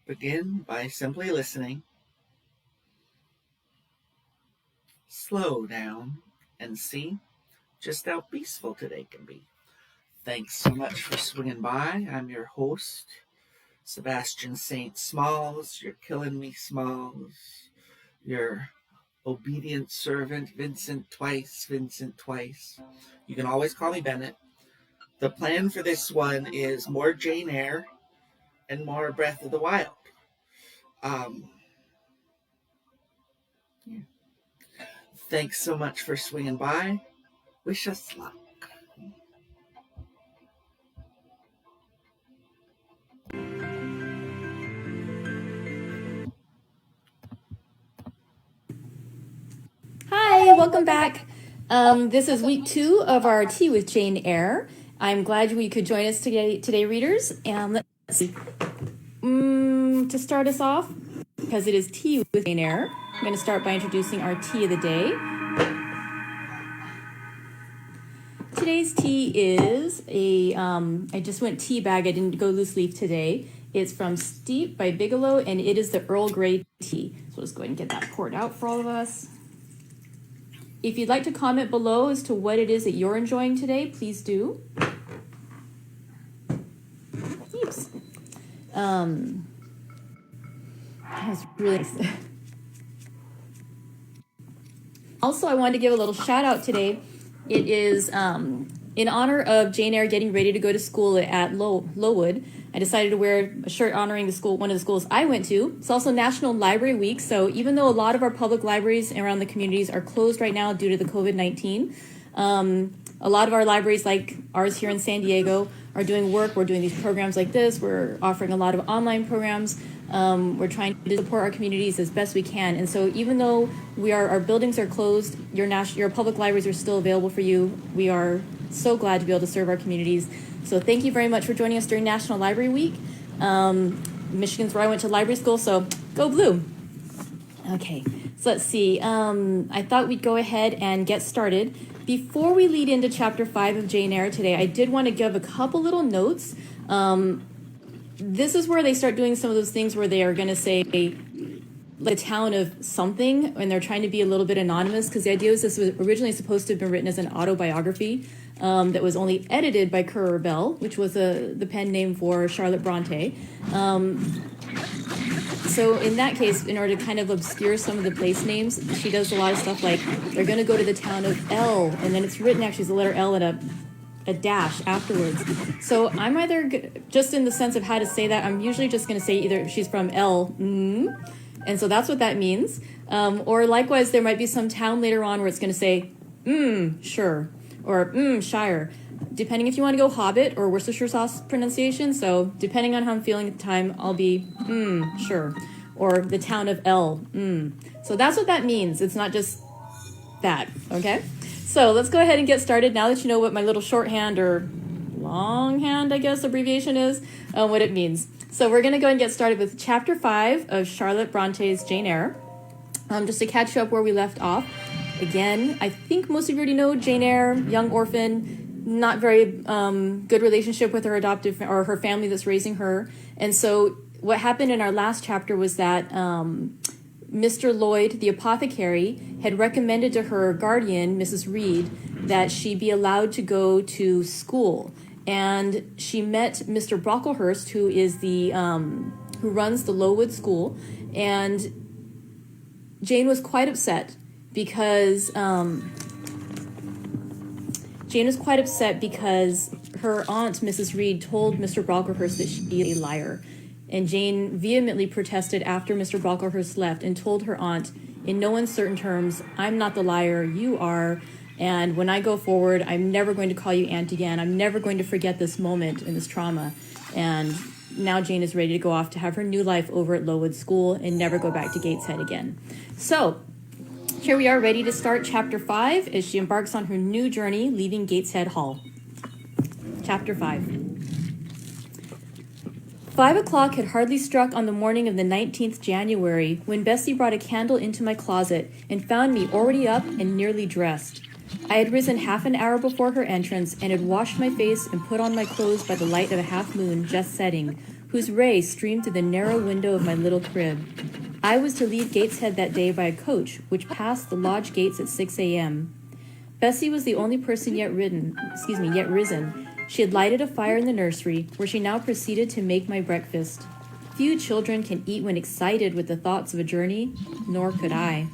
Begin by simply listening. Slow down and see just how peaceful today can be. Thanks so much for swinging by. I'm your host, Sebastian St. Smalls. You're killing me, Smalls. Your obedient servant, Vincent Twice. You can always call me Bennett. The plan for this one is more Jane Eyre and more Breath of the Wild. Thanks so much for swinging by. Wish us luck. Hi, welcome back. This is week 2 of our Tea with Jane Eyre. I'm glad we could join us today, readers. And let's see. To start us off, because it is Tea with Jane Eyre, I'm going to start by introducing our tea of the day. Today's tea is I just went tea bag. I didn't go loose leaf today. It's from Steep by Bigelow, and it is the Earl Grey tea. So let's go ahead and get that poured out for all of us. If you'd like to comment below as to what it is that you're enjoying today, please do. Oops. That's really nice. Also, I wanted to give a little shout out today. It is in honor of Jane Eyre getting ready to go to school at Lowood. I decided to wear a shirt honoring the school, one of the schools I went to. It's also National Library Week, so even though a lot of our public libraries around the communities are closed right now due to the COVID-19, a lot of our libraries, like ours here in San Diego, are doing work. We're doing these programs like this. We're offering a lot of online programs. We're trying to support our communities as best we can. And so even though our buildings are closed, your public libraries are still available for you. We are so glad to be able to serve our communities. So thank you very much for joining us during National Library Week. Michigan's where I went to library school, so go blue. Okay, so let's see. I thought we'd go ahead and get started. Before we lead into Chapter 5 of Jane Eyre today, I did want to give a couple little notes. This is where they start doing some of those things where they are going to say the town of something, and they're trying to be a little bit anonymous, because the idea is this was originally supposed to have been written as an autobiography that was only edited by Currer Bell, which was the pen name for Charlotte Bronte. So in that case, in order to kind of obscure some of the place names, she does a lot of stuff like they're going to go to the town of L, and then it's written actually as the letter L and a dash afterwards. So I'm either, just in the sense of how to say that, I'm usually just going to say either she's from L, and so that's what that means. Or likewise, there might be some town later on where it's going to say, sure, or shire, depending if you want to go Hobbit or Worcestershire sauce pronunciation. So depending on how I'm feeling at the time, I'll be, sure, or the town of L, So that's what that means. It's not just that, okay? So let's go ahead and get started now that you know what my little shorthand or longhand, I guess, abbreviation is, what it means. So we're going to go and get started with Chapter 5 of Charlotte Bronte's Jane Eyre. Just to catch you up where we left off. Again, I think most of you already know Jane Eyre, young orphan, not very good relationship with her adoptive or her family that's raising her. And so what happened in our last chapter was that Mr. Lloyd, the apothecary, had recommended to her guardian, Mrs. Reed, that she be allowed to go to school. And she met Mr. Brocklehurst, who is who runs the Lowood School, and Jane was quite upset because her aunt, Mrs. Reed, told Mr. Brocklehurst that she is a liar. And Jane vehemently protested after Mr. Brocklehurst left and told her aunt, in no uncertain terms, I'm not the liar, you are. And when I go forward, I'm never going to call you aunt again. I'm never going to forget this moment and this trauma. And now Jane is ready to go off to have her new life over at Lowood School and never go back to Gateshead again. So here we are ready to start Chapter 5 as she embarks on her new journey, leaving Gateshead Hall. Chapter 5. 5 o'clock had hardly struck on the morning of the 19th January when Bessie brought a candle into my closet and found me already up and nearly dressed. I had risen half an hour before her entrance and had washed my face and put on my clothes by the light of a half moon just setting, whose ray streamed through the narrow window of my little crib. I was to leave Gateshead that day by a coach, which passed the lodge gates at 6 a.m. Bessie was the only person yet risen. She had lighted a fire in the nursery, where she now proceeded to make my breakfast. Few children can eat when excited with the thoughts of a journey, nor could I.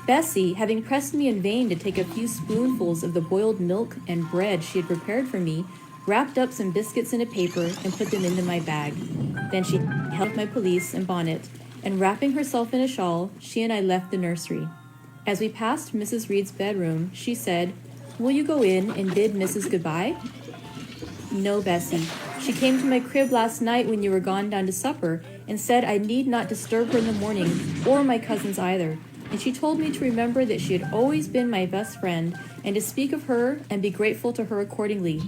Bessie, having pressed me in vain to take a few spoonfuls of the boiled milk and bread she had prepared for me, wrapped up some biscuits in a paper and put them into my bag. Then she held up my pelisse and bonnet, and wrapping herself in a shawl, she and I left the nursery. As we passed Mrs. Reed's bedroom, she said, "Will you go in and bid Mrs. goodbye?" "No, Bessie. She came to my crib last night when you were gone down to supper and said I need not disturb her in the morning, or my cousins either. And she told me to remember that she had always been my best friend and to speak of her and be grateful to her accordingly."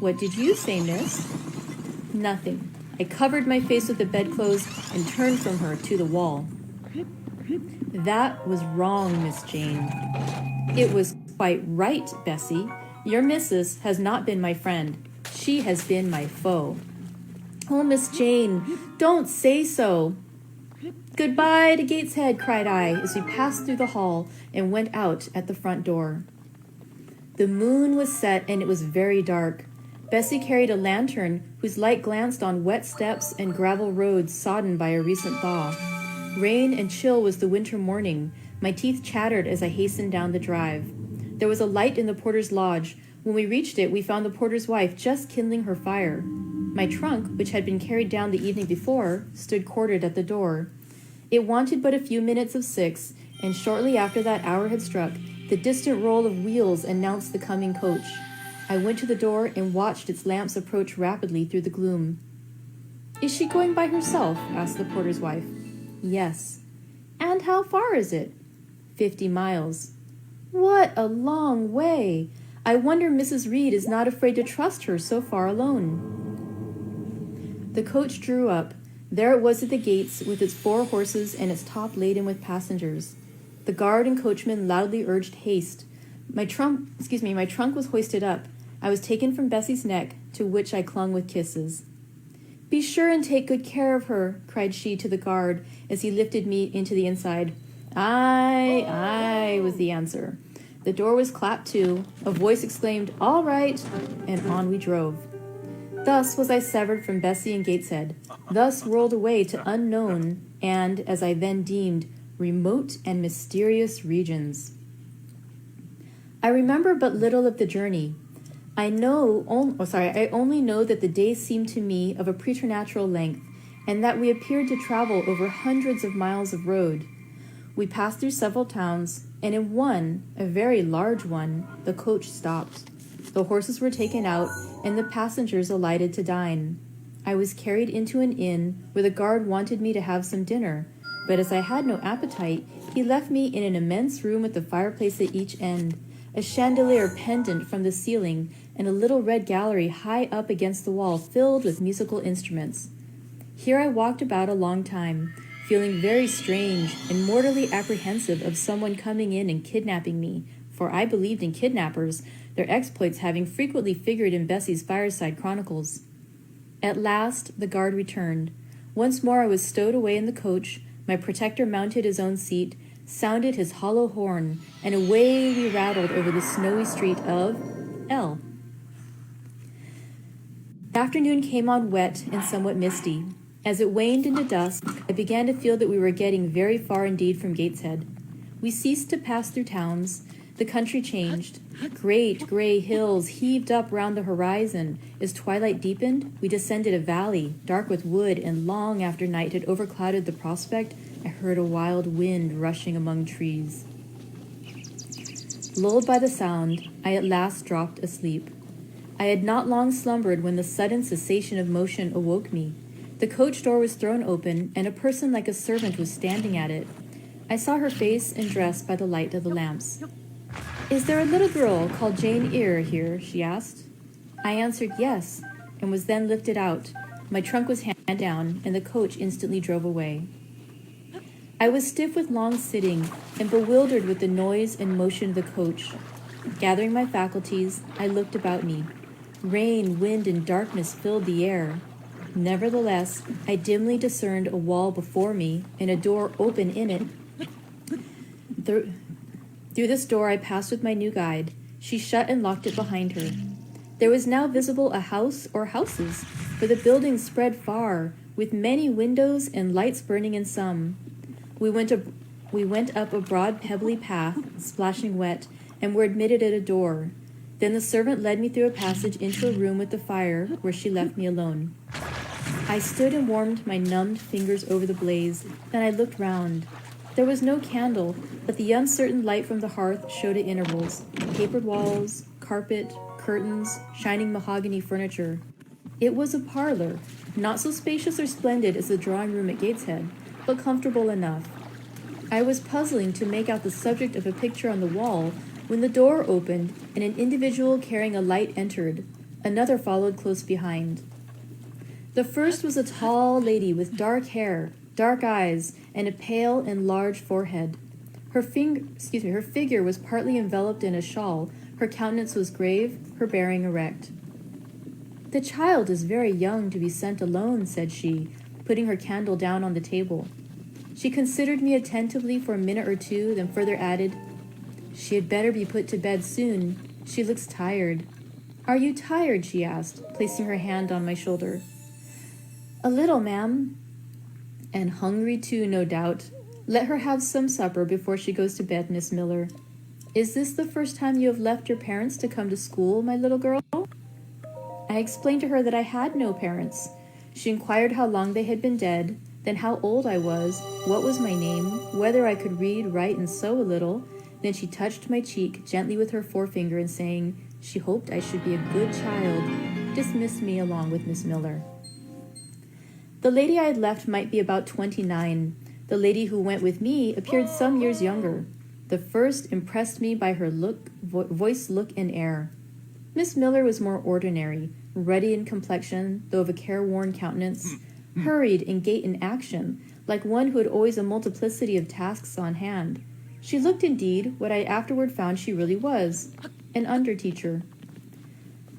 "What did you say, miss?" "Nothing. I covered my face with the bedclothes and turned from her to the wall." "That was wrong, Miss Jane." "It was quite right, Bessie. Your missus has not been my friend. She has been my foe." "Oh, Miss Jane, don't say so." "Goodbye to Gateshead," cried I, as we passed through the hall and went out at the front door. The moon was set, and it was very dark. Bessie carried a lantern whose light glanced on wet steps and gravel roads sodden by a recent thaw. Rain and chill was the winter morning. My teeth chattered as I hastened down the drive. There was a light in the porter's lodge. When we reached it, we found the porter's wife just kindling her fire. My trunk, which had been carried down the evening before, stood corded at the door. It wanted but a few minutes of 6, and shortly after that hour had struck, the distant roll of wheels announced the coming coach. I went to the door and watched its lamps approach rapidly through the gloom. "Is she going by herself?" asked the porter's wife. "Yes." "And how far is it?" 50 miles. "What a long way! I wonder Mrs. Reed is not afraid to trust her so far alone." The coach drew up. There it was at the gates, with its 4 horses and its top laden with passengers. The guard and coachman loudly urged haste. My trunk was hoisted up. I was taken from Bessie's neck, to which I clung with kisses. "Be sure and take good care of her," cried she to the guard, as he lifted me into the inside. "Aye, aye," was the answer. The door was clapped to. A voice exclaimed, "All right," and on we drove. Thus was I severed from Bessie and Gateshead, thus whirled away to unknown and, as I then deemed, remote and mysterious regions. I remember but little of the journey. I only know that the days seemed to me of a preternatural length, and that we appeared to travel over hundreds of miles of road. We passed through several towns, and in one, a very large one, the coach stopped. The horses were taken out, and the passengers alighted to dine. I was carried into an inn where the guard wanted me to have some dinner, but as I had no appetite, he left me in an immense room with a fireplace at each end, a chandelier pendant from the ceiling, and a little red gallery high up against the wall filled with musical instruments. Here I walked about a long time, feeling very strange and mortally apprehensive of someone coming in and kidnapping me, for I believed in kidnappers, their exploits having frequently figured in Bessie's fireside chronicles. At last the guard returned. Once more I was stowed away in the coach, my protector mounted his own seat, sounded his hollow horn, and away we rattled over the snowy street of L. The afternoon came on wet and somewhat misty. As it waned into dusk, I began to feel that we were getting very far indeed from Gateshead. We ceased to pass through towns. The country changed. Great gray hills heaved up round the horizon. As twilight deepened, we descended a valley, dark with wood, and long after night had overclouded the prospect, I heard a wild wind rushing among trees. Lulled by the sound, I at last dropped asleep. I had not long slumbered when the sudden cessation of motion awoke me. The coach door was thrown open, and a person like a servant was standing at it. I saw her face and dress by the light of the lamps. "Is there a little girl called Jane Eyre here?" she asked. I answered yes, and was then lifted out. My trunk was handed down, and the coach instantly drove away. I was stiff with long sitting, and bewildered with the noise and motion of the coach. Gathering my faculties, I looked about me. Rain, wind, and darkness filled the air. Nevertheless, I dimly discerned a wall before me and a door open in it. Through this door I passed with my new guide. She shut and locked it behind her. There was now visible a house or houses, for the buildings spread far, with many windows and lights burning in some. We went up a broad pebbly path, splashing wet, and were admitted at a door. Then the servant led me through a passage into a room with the fire, where she left me alone. I stood and warmed my numbed fingers over the blaze, then I looked round. There was no candle, but the uncertain light from the hearth showed at intervals, papered walls, carpet, curtains, shining mahogany furniture. It was a parlor, not so spacious or splendid as the drawing room at Gateshead, but comfortable enough. I was puzzling to make out the subject of a picture on the wall when the door opened and an individual carrying a light entered. Another followed close behind. The first was a tall lady with dark hair, dark eyes, and a pale and large forehead. Her figure was partly enveloped in a shawl. Her countenance was grave, her bearing erect. "The child is very young to be sent alone," said she, putting her candle down on the table. She considered me attentively for a minute or two, then further added, "She had better be put to bed soon. She looks tired." "Are you tired?" she asked, placing her hand on my shoulder. "A little, ma'am." "And hungry too, no doubt. Let her have some supper before she goes to bed, Miss Miller. Is this the first time you have left your parents to come to school, my little girl?" I explained to her that I had no parents. She inquired how long they had been dead, then how old I was, what was my name, whether I could read, write, and sew a little. Then she touched my cheek gently with her forefinger and saying she hoped I should be a good child, dismissed me along with Miss Miller. The lady I had left might be about 29. The lady who went with me appeared some years younger. The first impressed me by her voice, look, and air. Miss Miller was more ordinary, ruddy in complexion, though of a careworn countenance, hurried in gait and action, like one who had always a multiplicity of tasks on hand. She looked, indeed, what I afterward found she really was, an under-teacher.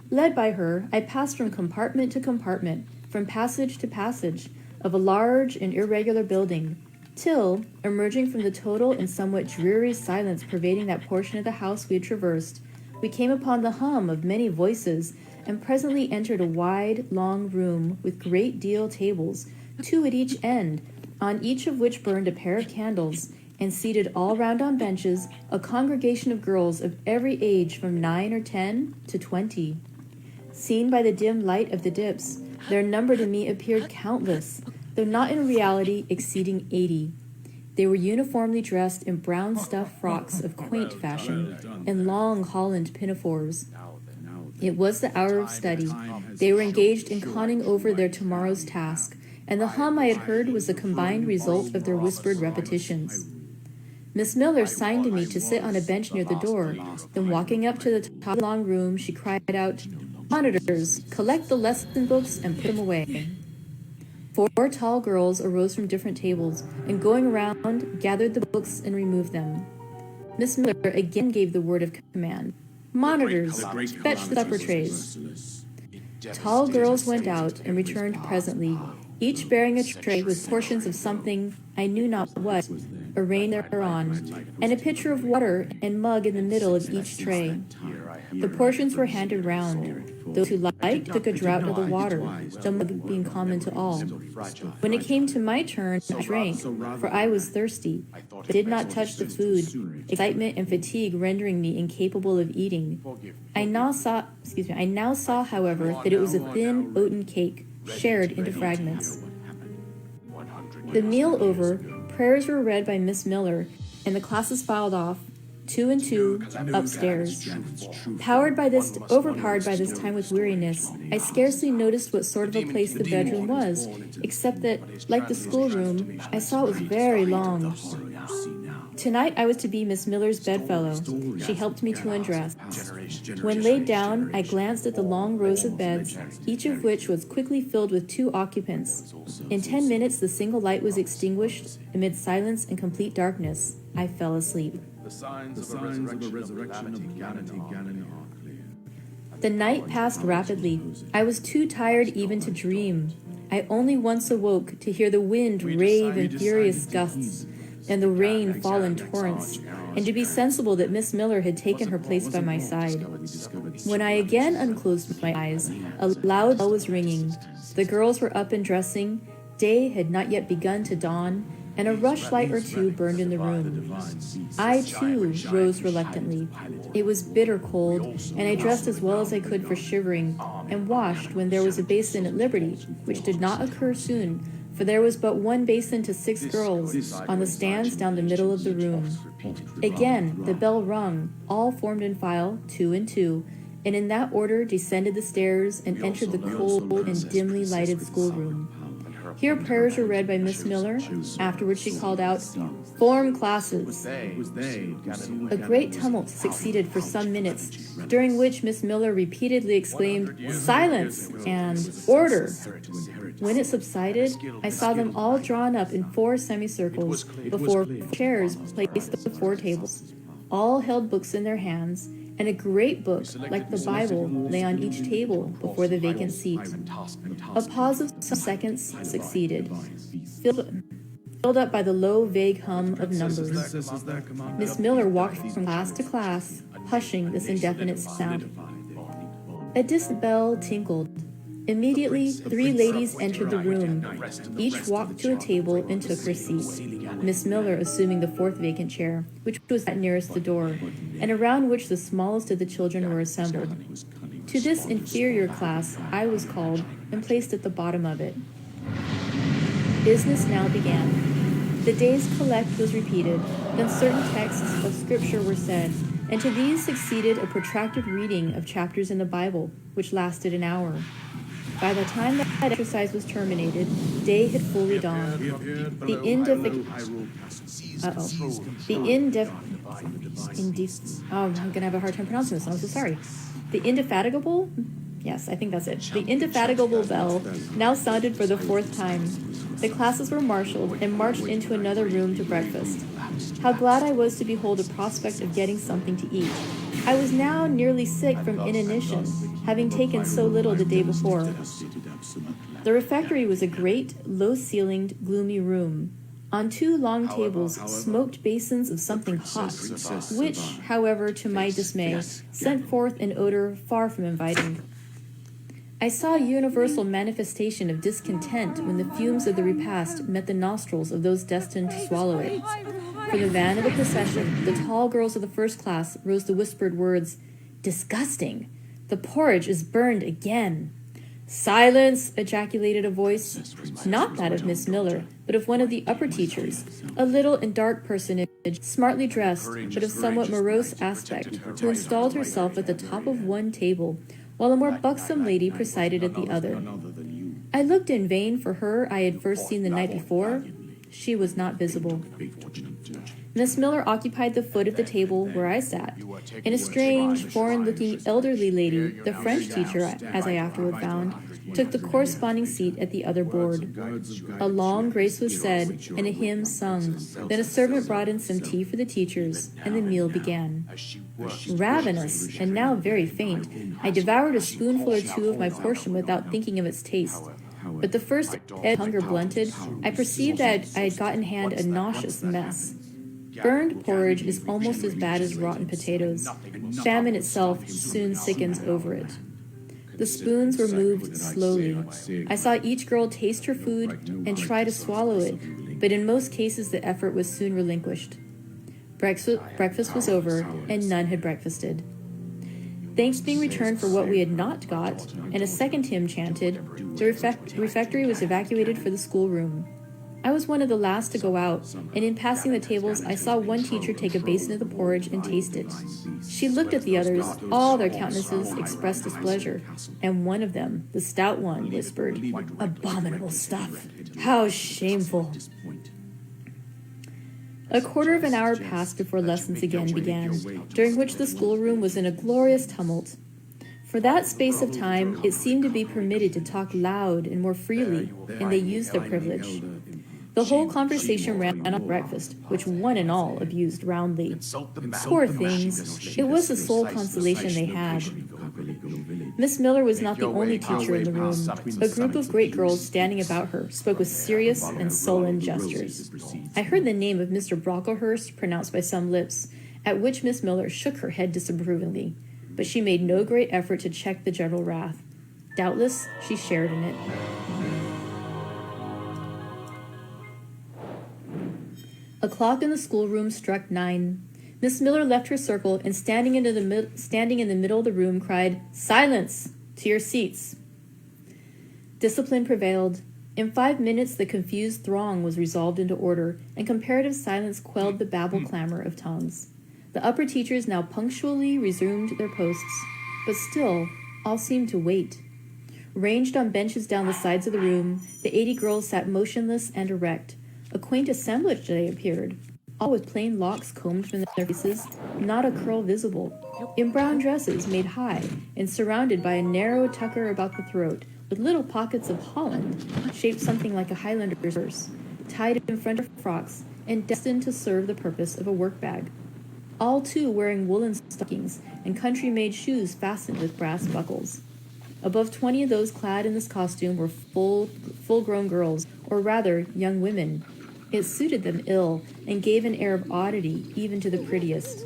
Led by her, I passed from compartment to compartment, from passage to passage, of a large and irregular building, till, emerging from the total and somewhat dreary silence pervading that portion of the house we had traversed, we came upon the hum of many voices, and presently entered a wide, long room with great deal tables, 2 at each end, on each of which burned a pair of candles, and seated all round on benches, a congregation of girls of every age from 9 or 10 to 20. Seen by the dim light of the dips, their number to me appeared countless, though not in reality exceeding 80. They were uniformly dressed in brown stuff frocks of quaint fashion, and long Holland pinafores. It was the hour of study. They were engaged in conning over their tomorrow's task, and the hum I had heard was the combined result of their whispered repetitions. Miss Miller signed to me to sit on a bench near the door. Then walking up to the top of the long room, she cried out, "Monitors, collect the lesson books and put them away." 4 tall girls arose from different tables, and going around, gathered the books and removed them. Miss Miller again gave the word of command, "Monitors, fetch the supper trays." Tall girls went out and returned presently, each bearing a tray with portions of something, I knew not what, arranged thereon, and a pitcher of water and mug in the middle of each tray. The portions were handed round. Those who liked took a draught of the water, the mug being common to all. When it came to my turn, I drank, for I was thirsty, but did not touch the food, excitement and fatigue rendering me incapable of eating. I now saw, however, that it was a thin oaten cake, shared into fragments. The meal over, prayers were read by Miss Miller, and the classes filed off, 2 and 2, upstairs. Overpowered by this time with weariness, I scarcely noticed what sort of a place the bedroom was, except that, like the schoolroom, I saw it was very long. Tonight I was to be Miss Miller's bedfellow. She helped me to undress. When laid down, I glanced at the long rows of beds, each of which was quickly filled with 2 occupants. In 10 minutes the single light was extinguished. Amid silence and complete darkness, I fell asleep. The signs of a resurrection of humanity are clear. The night passed rapidly. I was too tired even to dream. I only once awoke to hear the wind rave in furious gusts and the rain fall in torrents, and to be sensible that Miss Miller had taken her place by my side. When I again unclosed my eyes, a loud bell was ringing. The girls were up and dressing. Day had not yet begun to dawn, and a rushlight or two burned in the room. I, too, rose reluctantly. It was bitter cold, and I dressed as well as I could for shivering, and washed when there was a basin at liberty, which did not occur soon, for there was but one basin to 6 girls, on the stands down the middle of the room. Again the bell rung, all formed in file, 2 and 2, and in that order descended the stairs and entered the cold and dimly lighted schoolroom. Here prayers were read by Miss Miller. Afterwards she called out, "Form classes." A great tumult succeeded for some minutes, during which Miss Miller repeatedly exclaimed, "Silence!" and "Order!" When it subsided, I saw them all drawn up in 4 semicircles before chairs placed before tables. All held books in their hands, and a great book, like the Bible, lay on each table before the vacant seat. A pause of some seconds succeeded, filled up by the low, vague hum of numbers. Miss Miller walked from class to class, hushing this indefinite sound. A distant bell tinkled. Immediately, 3 ladies entered the room. Each walked to a table and took her seat, Miss Miller assuming the 4th vacant chair, which was that nearest the door, and around which the smallest of the children were assembled. To this inferior class I was called and placed at the bottom of it. Business now began. The day's collect was repeated, then certain texts of Scripture were said, and to these succeeded a protracted reading of chapters in the Bible, which lasted an hour. By the time that exercise was terminated, day had fully dawned. I'm going to have a hard time pronouncing this, I'm so sorry. The indefatigable? Yes, I think that's it. The indefatigable bell now sounded for the 4th time. The classes were marshaled and marched into another room to breakfast. How glad I was to behold a prospect of getting something to eat. I was now nearly sick from inanition, having taken so little the day before. The refectory was a great, low-ceilinged, gloomy room. On 2 long tables smoked basins of something hot, which, however, to my dismay, sent forth an odor far from inviting. I saw a universal manifestation of discontent when the fumes of the repast met the nostrils of those destined to swallow it. From the van of the procession, the tall girls of the 1st class rose the whispered words, "Disgusting! The porridge is burned again." "Silence!" ejaculated a voice, not that of Miss Miller, but of one of the upper teachers, a little and dark personage, smartly dressed, but of somewhat morose aspect, who installed herself at the top of one table, while a more buxom lady presided at the other. I looked in vain for her I had first seen the night before. She was not visible. Miss Miller occupied the foot of the table where I sat, and a strange, foreign-looking elderly lady, the French teacher, as I afterward found, took the corresponding seat at the other board. A long grace was said, and a hymn sung. Then a servant brought in some tea for the teachers, and the meal began. Ravenous, and now very faint, I devoured a spoonful or 2 of my portion without thinking of its taste. But the first edge of hunger blunted, I perceived that I had got in hand a nauseous mess. Burned porridge is almost as bad as rotten potatoes. Famine itself soon sickens over it. The spoons were moved slowly. I saw each girl taste her food and try to swallow it, but in most cases the effort was soon relinquished. Breakfast was over, and none had breakfasted. Thanks being returned for what we had not got, and a second hymn chanted, the refectory was evacuated for the schoolroom. I was one of the last to go out, and in passing the tables I saw one teacher take a basin of the porridge and taste it. She looked at the others, all their countenances expressed displeasure, and one of them, the stout one, whispered, "Abominable stuff! How shameful!" A quarter of an hour passed before lessons again began, during which the schoolroom was in a glorious tumult. For that space of time it seemed to be permitted to talk loud and more freely, and they used their privilege. The whole conversation ran on breakfast, which one and all abused roundly. Poor things, it was the sole consolation they had. Miss Miller was not the only teacher in the room. A group of great girls standing about her spoke with serious and sullen gestures. I heard the name of Mr. Brocklehurst pronounced by some lips, at which Miss Miller shook her head disapprovingly, but she made no great effort to check the general wrath. Doubtless, she shared in it. A clock in the schoolroom struck 9. Miss Miller left her circle and, standing in the middle of the room, cried, "Silence! To your seats!" Discipline prevailed. In 5 minutes, the confused throng was resolved into order, and comparative silence quelled the babble clamor of tongues. The upper teachers now punctually resumed their posts, but still all seemed to wait. Ranged on benches down the sides of the room, the 80 girls sat motionless and erect. A quaint assemblage they appeared, all with plain locks combed from their faces, not a curl visible, in brown dresses made high and surrounded by a narrow tucker about the throat, with little pockets of holland, shaped something like a Highlander's purse, tied in front of frocks and destined to serve the purpose of a work bag. All, too, wearing woolen stockings and country-made shoes fastened with brass buckles. Above 20 of those clad in this costume were full-grown girls, or rather, young women. It suited them ill and gave an air of oddity even to the prettiest.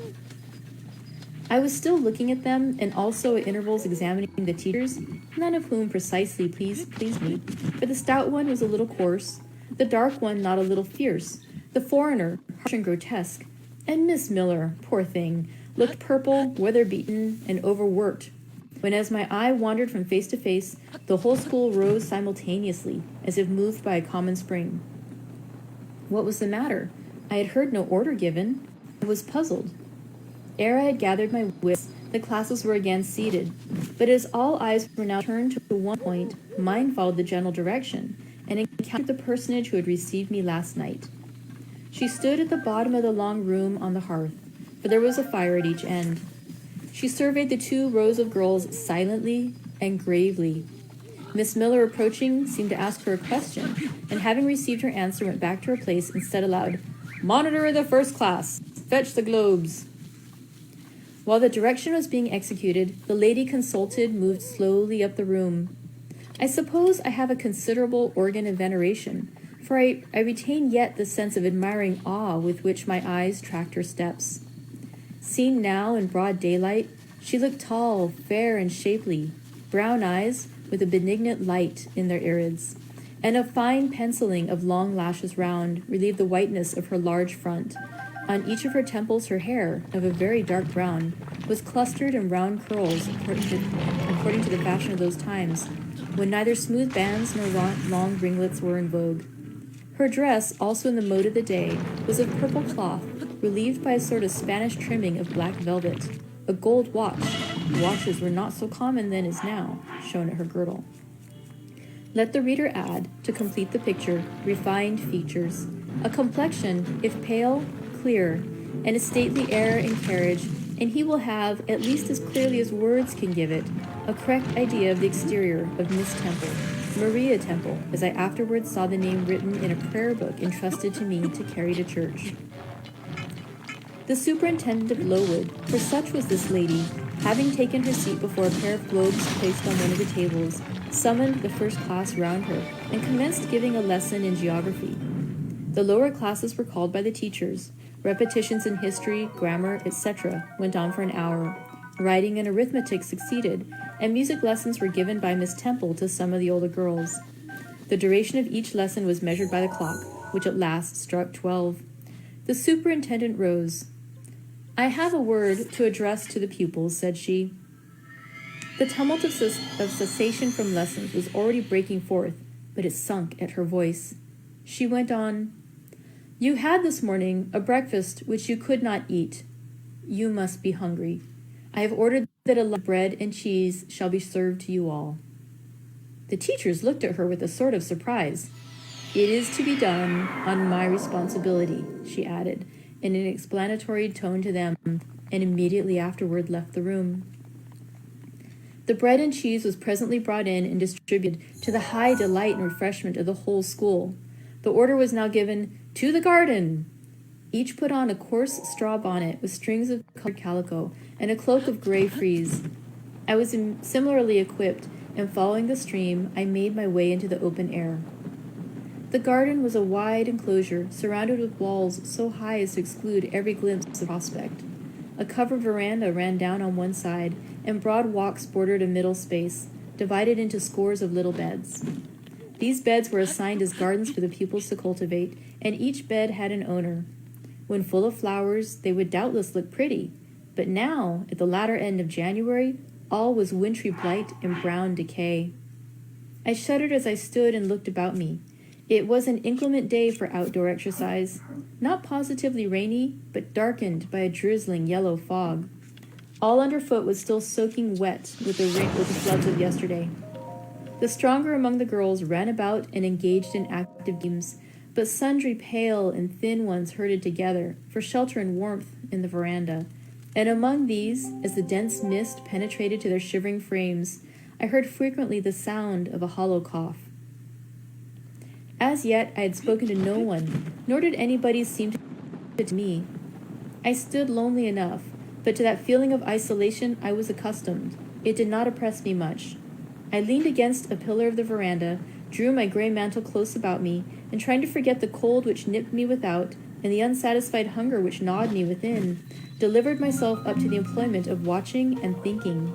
I was still looking at them and also at intervals examining the teachers, none of whom precisely pleased me, for the stout one was a little coarse, the dark one not a little fierce, the foreigner harsh and grotesque, and Miss Miller, poor thing, looked purple, weather-beaten, and overworked, when as my eye wandered from face to face, the whole school rose simultaneously, as if moved by a common spring. What was the matter? I had heard no order given. I was puzzled. Ere I had gathered my wits, the classes were again seated, but as all eyes were now turned to one point, mine followed the general direction, and encountered the personage who had received me last night. She stood at the bottom of the long room on the hearth, for there was a fire at each end. She surveyed the 2 rows of girls silently and gravely. Miss Miller, approaching, seemed to ask her a question, and having received her answer, went back to her place and said aloud, "Monitor of the first class, fetch the globes." While the direction was being executed, the lady consulted moved slowly up the room. I suppose I have a considerable organ of veneration, for I retain yet the sense of admiring awe with which my eyes tracked her steps. Seen now in broad daylight, she looked tall, fair, and shapely, brown eyes with a benignant light in their irids, and a fine penciling of long lashes round relieved the whiteness of her large front. On each of her temples her hair, of a very dark brown, was clustered in round curls according to the fashion of those times, when neither smooth bands nor long ringlets were in vogue. Her dress, also in the mode of the day, was of purple cloth, relieved by a sort of Spanish trimming of black velvet. A gold watch, watches were not so common then as now, shone at her girdle. Let the reader add, to complete the picture, refined features, a complexion, if pale, clear, and a stately air and carriage, and he will have, at least as clearly as words can give it, a correct idea of the exterior of Miss Temple, Maria Temple, as I afterwards saw the name written in a prayer book entrusted to me to carry to church. The superintendent of Lowood, for such was this lady, having taken her seat before a pair of globes placed on one of the tables, summoned the first class round her, and commenced giving a lesson in geography. The lower classes were called by the teachers. Repetitions in history, grammar, etc. went on for an hour. Writing and arithmetic succeeded, and music lessons were given by Miss Temple to some of the older girls. The duration of each lesson was measured by the clock, which at last struck 12. The superintendent rose. "I have a word to address to the pupils," said she. The tumult of cessation from lessons was already breaking forth, but it sunk at her voice. She went on, "You had this morning a breakfast which you could not eat. You must be hungry. I have ordered that a lump of bread and cheese shall be served to you all." The teachers looked at her with a sort of surprise. "It is to be done on my responsibility," she added, in an explanatory tone to them, and immediately afterward left the room. The bread and cheese was presently brought in and distributed, to the high delight and refreshment of the whole school. The order was now given, "To the garden!" Each put on a coarse straw bonnet with strings of colored calico and a cloak of gray frieze. I was similarly equipped, and following the stream, I made my way into the open air. The garden was a wide enclosure surrounded with walls so high as to exclude every glimpse of prospect. A covered veranda ran down on one side, and broad walks bordered a middle space, divided into scores of little beds. These beds were assigned as gardens for the pupils to cultivate, and each bed had an owner. When full of flowers, they would doubtless look pretty, but now, at the latter end of January, all was wintry blight and brown decay. I shuddered as I stood and looked about me. It was an inclement day for outdoor exercise, not positively rainy, but darkened by a drizzling yellow fog. All underfoot was still soaking wet with the floods of yesterday. The stronger among the girls ran about and engaged in active games, but sundry pale and thin ones herded together for shelter and warmth in the veranda. And among these, as the dense mist penetrated to their shivering frames, I heard frequently the sound of a hollow cough. As yet, I had spoken to no one, nor did anybody seem to me. I stood lonely enough, but to that feeling of isolation I was accustomed. It did not oppress me much. I leaned against a pillar of the veranda, drew my gray mantle close about me, and trying to forget the cold which nipped me without, and the unsatisfied hunger which gnawed me within, delivered myself up to the employment of watching and thinking.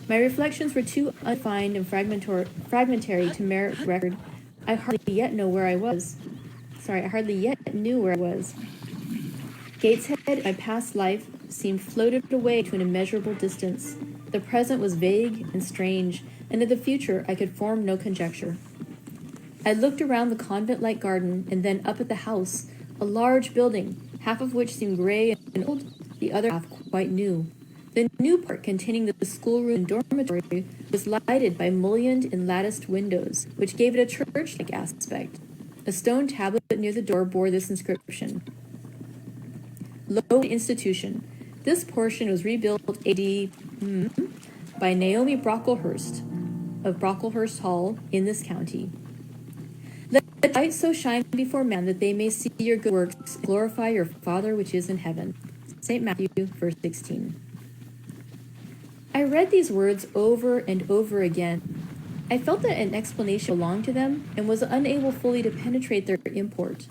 My reflections were too undefined and fragmentary to merit record. I hardly yet knew where I was. Gateshead, my past life, seemed floated away to an immeasurable distance. The present was vague and strange, and of the future I could form no conjecture. I looked around the convent-like garden and then up at the house, a large building, half of which seemed gray and old, the other half quite new. The new part, containing the schoolroom and dormitory, was lighted by mullioned and latticed windows, which gave it a church-like aspect. A stone tablet near the door bore this inscription: Low Institution. This portion was rebuilt A.D. by Naomi Brocklehurst of Brocklehurst Hall in this county. Let light so shine before men that they may see your good works and glorify your Father which is in heaven. St. Matthew, verse 16. I read these words over and over again. I felt that an explanation belonged to them and was unable fully to penetrate their import.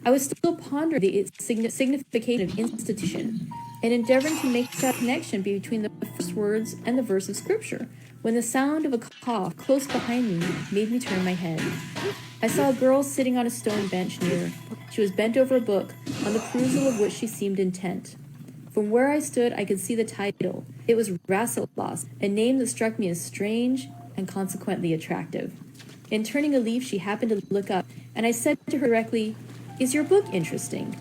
I was still pondering the signification of institution and endeavoring to make that connection between the first words and the verse of Scripture when the sound of a cough close behind me made me turn my head. I saw a girl sitting on a stone bench near. She was bent over a book, on the perusal of which she seemed intent. From where I stood, I could see the title. It was Rasselas, a name that struck me as strange and consequently attractive. In turning a leaf, she happened to look up, and I said to her directly, "Is your book interesting?"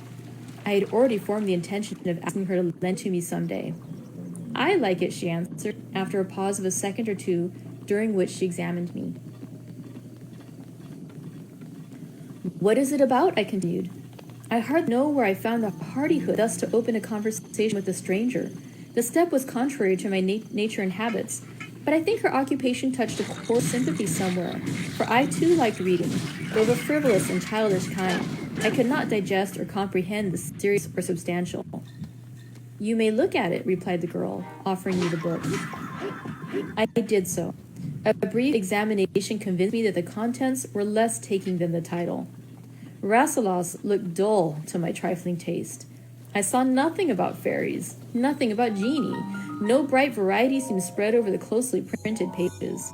I had already formed the intention of asking her to lend to me someday. "I like it," she answered, after a pause of a second or two, during which she examined me. "What is it about?" I continued. I hardly know where I found the hardihood thus to open a conversation with a stranger. The step was contrary to my nature and habits, but I think her occupation touched a chord of sympathy somewhere, for I too liked reading, though of a frivolous and childish kind. I could not digest or comprehend the serious or substantial. "You may look at it," replied the girl, offering me the book. I did so. A brief examination convinced me that the contents were less taking than the title. Rasselas looked dull to my trifling taste. I saw nothing about fairies, nothing about genii. No bright variety seemed spread over the closely printed pages.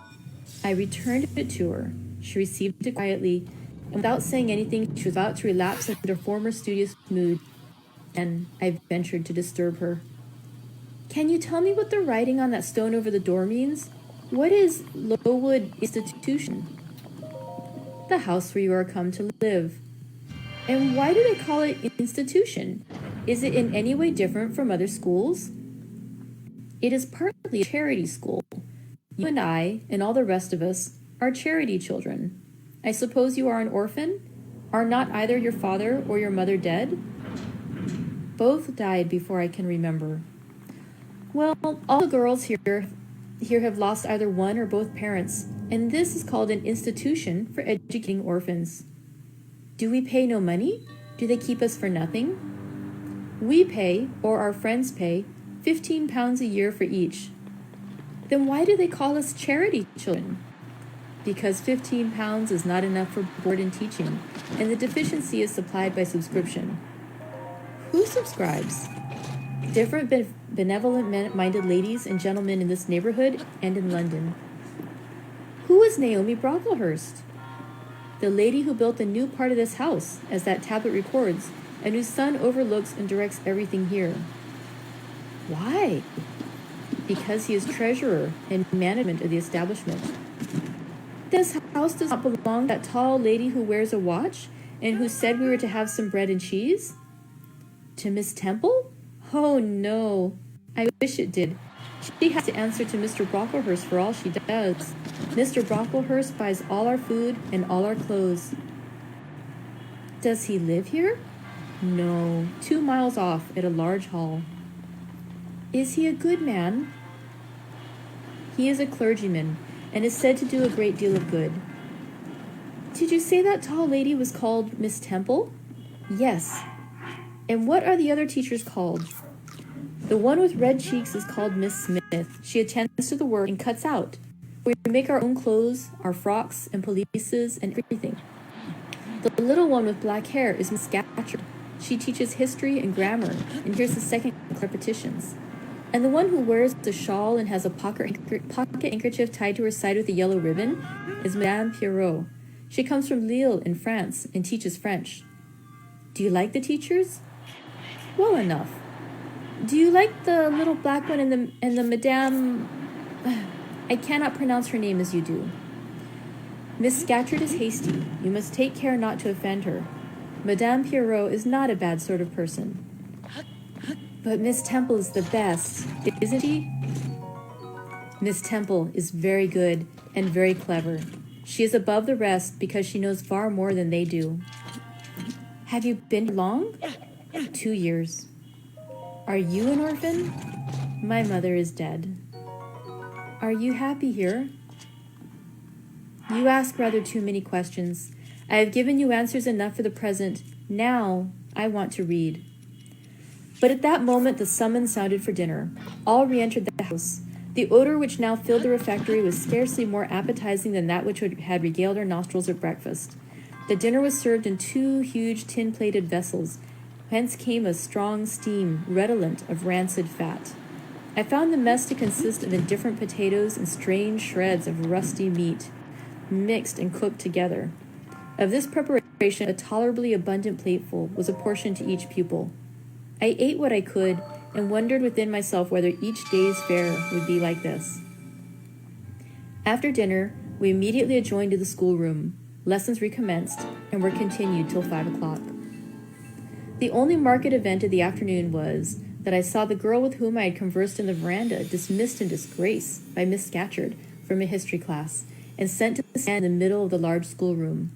I returned it to her. She received it quietly, and without saying anything, she was about to relapse into her former studious mood, and I ventured to disturb her. "Can you tell me what the writing on that stone over the door means? What is Lowood Institution?" "The house where you are come to live." "And why do they call it institution? Is it in any way different from other schools?" "It is partly a charity school. You and I, and all the rest of us, are charity children. I suppose you are an orphan? Are not either your father or your mother dead?" "Both died before I can remember." "Well, all the girls here have lost either one or both parents, and this is called an institution for educating orphans." "Do we pay no money? Do they keep us for nothing?" "We pay, or our friends pay, £15 a year for each." Then why do they call us charity children? Because £15 is not enough for board and teaching, and the deficiency is supplied by subscription. Who subscribes? Different benevolent-minded ladies and gentlemen in this neighborhood and in London. Who is Naomi Brocklehurst? The lady who built the new part of this house, as that tablet records, and whose son overlooks and directs everything here. Why? Because he is treasurer and management of the establishment. This house does not belong to that tall lady who wears a watch and who said we were to have some bread and cheese? To Miss Temple? Oh, no. I wish it did. She has to answer to Mr. Brocklehurst for all she does. Mr. Brocklehurst buys all our food and all our clothes. Does he live here? No, 2 miles off at a large hall. Is he a good man? He is a clergyman and is said to do a great deal of good. Did you say that tall lady was called Miss Temple? Yes. And what are the other teachers called? The one with red cheeks is called Miss Smith. She attends to the work and cuts out. We make our own clothes, our frocks and pelisses and everything. The little one with black hair is Miss Scatcherd. She teaches history and grammar and hears the second repetitions. And the one who wears the shawl and has a pocket handkerchief tied to her side with a yellow ribbon is Madame Pierrot. She comes from Lille in France and teaches French. Do you like the teachers? Well enough. Do you like the little black one and the Madame... I cannot pronounce her name as you do. Miss Scatcherd is hasty. You must take care not to offend her. Madame Pierrot is not a bad sort of person. But Miss Temple is the best, isn't she? Miss Temple is very good and very clever. She is above the rest because she knows far more than they do. Have you been here long? 2 years. Are you an orphan? My mother is dead. Are you happy here? You ask rather too many questions. I have given you answers enough for the present. Now I want to read. But at that moment the summons sounded for dinner. All re-entered the house. The odor which now filled the refectory was scarcely more appetizing than that which had regaled our nostrils at breakfast. The dinner was served in 2 huge tin-plated vessels, whence came a strong steam, redolent of rancid fat. I found the mess to consist of indifferent potatoes and strange shreds of rusty meat, mixed and cooked together. Of this preparation, a tolerably abundant plateful was apportioned to each pupil. I ate what I could and wondered within myself whether each day's fare would be like this. After dinner, we immediately adjourned to the schoolroom. Lessons recommenced and were continued till 5 o'clock. The only marked event of the afternoon was that I saw the girl with whom I had conversed in the veranda dismissed in disgrace by Miss Scatcherd from a history class and sent to stand in the middle of the large schoolroom.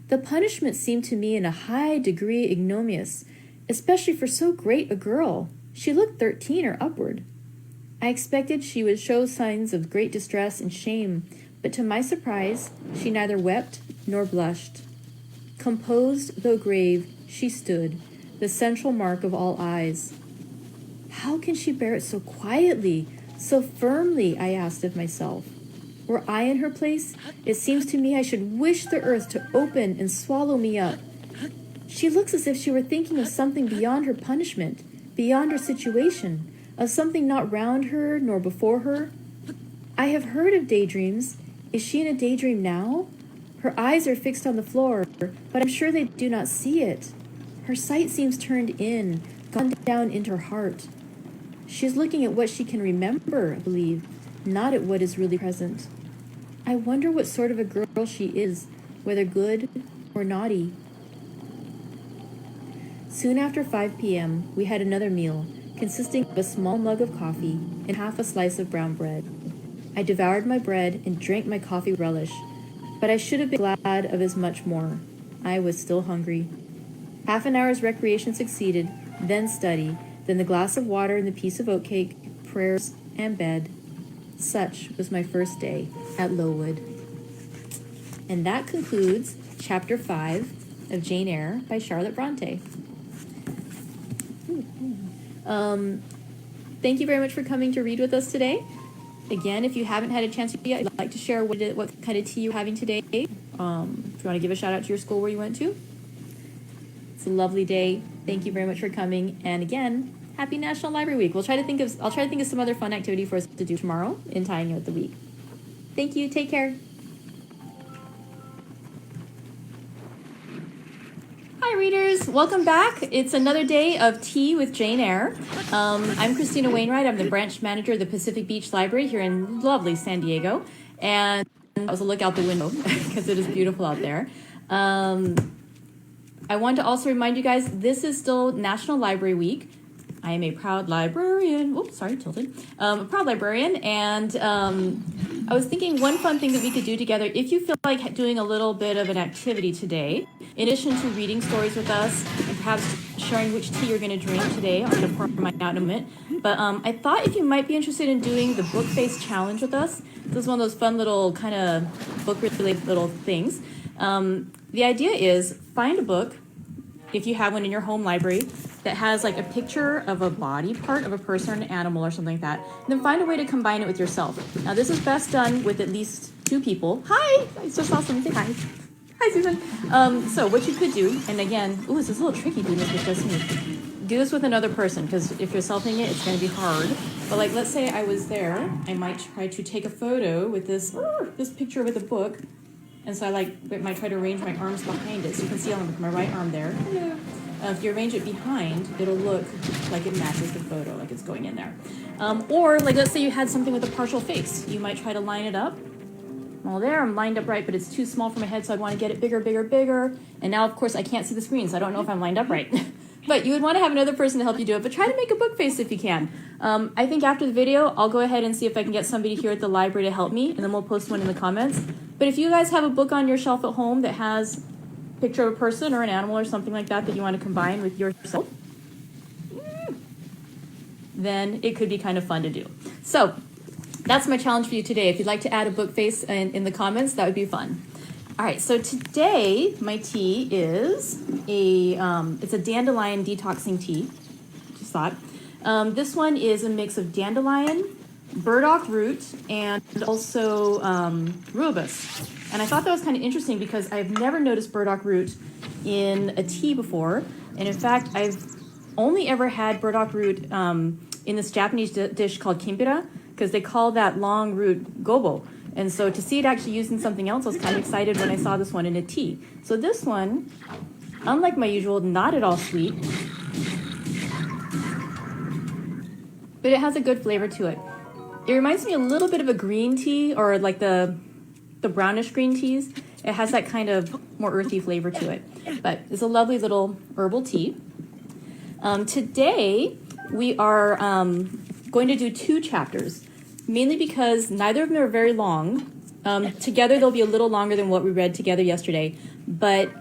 The punishment seemed to me in a high degree ignominious, especially for so great a girl. She looked 13 or upward. I expected she would show signs of great distress and shame, but to my surprise, she neither wept nor blushed. Composed though grave, she stood, the central mark of all eyes. How can she bear it so quietly, so firmly, I asked of myself. Were I in her place, it seems to me I should wish the earth to open and swallow me up. She looks as if she were thinking of something beyond her punishment, beyond her situation, of something not round her nor before her. I have heard of daydreams. Is she in a daydream now? Her eyes are fixed on the floor, but I'm sure they do not see it. Her sight seems turned in, gone down into her heart. She is looking at what she can remember, I believe, not at what is really present. I wonder what sort of a girl she is, whether good or naughty. Soon after 5 p.m., we had another meal, consisting of a small mug of coffee and half a slice of brown bread. I devoured my bread and drank my coffee with relish, but I should have been glad of as much more. I was still hungry. Half an hour's recreation succeeded, then study, then the glass of water and the piece of oatcake, prayers, and bed. Such was my first day at Lowood. And that concludes Chapter 5 of Jane Eyre by Charlotte Bronte. Thank you very much for coming to read with us today. Again, if you haven't had a chance yet, I'd like to share what kind of tea you're having today. If you want to give a shout out to your school where you went to. It's a lovely day. Thank you very much for coming. And again, happy National Library Week. I'll try to think of some other fun activity for us to do tomorrow in tying out the week. Thank you. Take care. Hi readers, welcome back. It's another day of tea with Jane Eyre. I'm Christina Wainwright. I'm the branch manager of the Pacific Beach Library here in lovely San Diego. And that was a look out the window because it is beautiful out there. I want to also remind you guys, this is still National Library Week. I am a proud librarian. Oops, sorry, tilted. A proud librarian. And I was thinking one fun thing that we could do together, if you feel like doing a little bit of an activity today, in addition to reading stories with us and perhaps sharing which tea you're going to drink today. I'm going to pour mine out in a minute. But I thought if you might be interested in doing the book face challenge with us, this is one of those fun little kind of book-related little things. The idea is find a book, if you have one in your home library, that has like a picture of a body part of a person or an animal or something like that. And then find a way to combine it with yourself. Now this is best done with at least 2 people. Hi! I just saw someone say hi. Hi, Susan. So what you could do, and again, this is a little tricky doing this with just me. Do this with another person, because if you're selfing it, it's going to be hard. But like, let's say I was there, I might try to take a photo with this picture with a book. And so I might try to arrange my arms behind it. So you can see on my right arm there. If you arrange it behind, it'll look like it matches the photo, like it's going in there. Or like, let's say you had something with a partial face. You might try to line it up. Well, there, I'm lined up right, but it's too small for my head, so I want to get it bigger, bigger, bigger. And now, of course, I can't see the screen, so I don't know if I'm lined up right. But you would want to have another person to help you do it, but try to make a book face if you can. I think after the video, I'll go ahead and see if I can get somebody here at the library to help me, and then we'll post one in the comments. But if you guys have a book on your shelf at home that has a picture of a person or an animal or something like that that you want to combine with yourself, then it could be kind of fun to do. So that's my challenge for you today. If you'd like to add a book face in the comments, that would be fun. All right, so today my tea is it's a dandelion detoxing tea. Just thought. This one is a mix of dandelion, burdock root, and also rooibos. And I thought that was kind of interesting because I've never noticed burdock root in a tea before. And in fact, I've only ever had burdock root in this Japanese dish called kimpira, because they call that long root gobo. And so to see it actually used in something else, I was kind of excited when I saw this one in a tea. So this one, unlike my usual, not at all sweet, but it has a good flavor to it. It reminds me a little bit of a green tea, or like the brownish green teas. It has that kind of more earthy flavor to it. But it's a lovely little herbal tea. Today, we are going to do 2 chapters, mainly because neither of them are very long. Together, they'll be a little longer than what we read together yesterday, but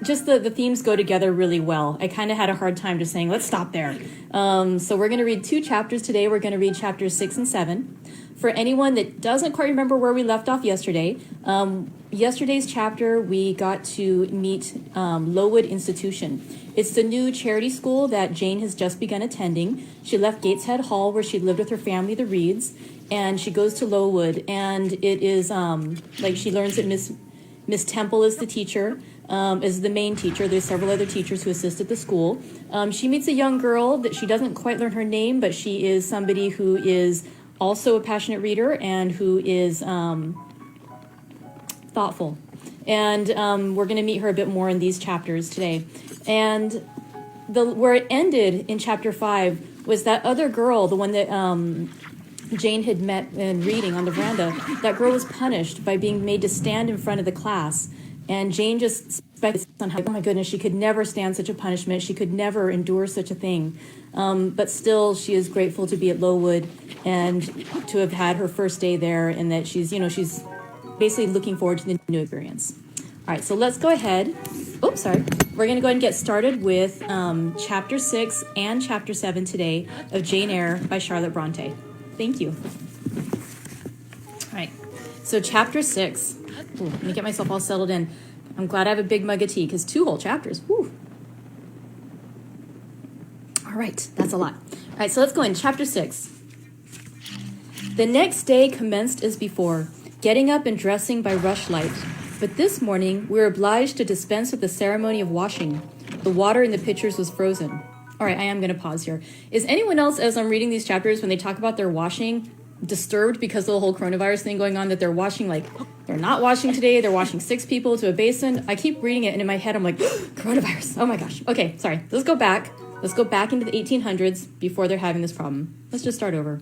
just the themes go together really well. I kind of had a hard time just saying, let's stop there. So we're going to read 2 chapters today. We're going to read chapters 6 and 7. For anyone that doesn't quite remember where we left off yesterday, yesterday's chapter, we got to meet Lowood Institution. It's the new charity school that Jane has just begun attending. She left Gateshead Hall, where she lived with her family, the Reeds, and she goes to Lowood. And it is like she learns that Miss Temple is the teacher, is the main teacher. There's several other teachers who assist at the school. She meets a young girl that she doesn't quite learn her name, but she is somebody who is also a passionate reader and who is thoughtful. And we're going to meet her a bit more in these chapters today. And where it ended in chapter 5 was that other girl, the one that Jane had met and reading on the veranda. That girl was punished by being made to stand in front of the class. And Jane just speculates on how, oh my goodness, she could never stand such a punishment. She could never endure such a thing. But still, she is grateful to be at Lowood and to have had her first day there, and that she's basically looking forward to the new experience. All right, so let's go ahead. Oops, sorry. We're going to go ahead and get started with Chapter 6 and Chapter 7 today of Jane Eyre by Charlotte Bronte. Thank you. All right, so Chapter 6. Ooh, let me get myself all settled in. I'm glad I have a big mug of tea, because 2 whole chapters. Woo. All right, that's a lot. All right, so let's go in. Chapter 6. The next day commenced as before, getting up and dressing by rushlight. But this morning we were obliged to dispense with the ceremony of washing. The water in the pitchers was frozen. All right, I am going to pause here. Is anyone else, as I'm reading these chapters, when they talk about their washing, disturbed because of the whole coronavirus thing going on, that they're washing, like, they're not washing today, they're washing 6 people to a basin? I keep reading it, and in my head I'm like, coronavirus, oh my gosh. Okay, sorry, let's go back. Let's go back into the 1800s before they're having this problem. Let's just start over.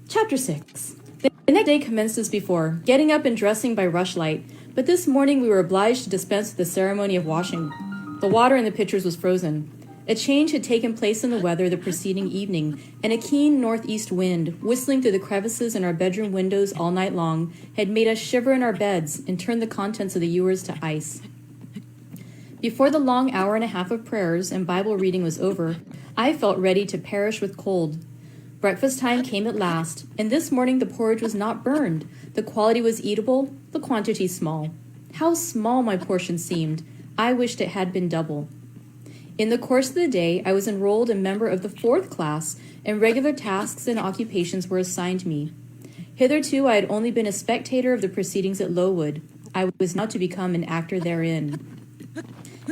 Chapter 6. The next day commenced as before, getting up and dressing by rushlight. But this morning we were obliged to dispense with the ceremony of washing. The water in the pitchers was frozen. A change had taken place in the weather the preceding evening, and a keen northeast wind, whistling through the crevices in our bedroom windows all night long, had made us shiver in our beds and turned the contents of the ewers to ice. Before the long hour and a half of prayers and Bible reading was over, I felt ready to perish with cold. Breakfast time came at last, and this morning the porridge was not burned. The quality was eatable, the quantity small. How small my portion seemed! I wished it had been double. In the course of the day, I was enrolled a member of the 4th class, and regular tasks and occupations were assigned me. Hitherto I had only been a spectator of the proceedings at Lowood. I was now to become an actor therein.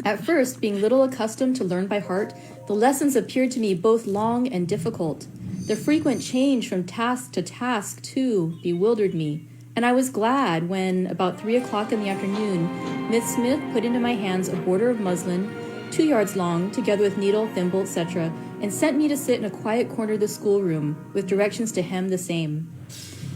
At first, being little accustomed to learn by heart, the lessons appeared to me both long and difficult. The frequent change from task to task, too, bewildered me, and I was glad when, about 3 o'clock in the afternoon, Miss Smith put into my hands a border of muslin, 2 yards long, together with needle, thimble, etc., and sent me to sit in a quiet corner of the schoolroom, with directions to hem the same.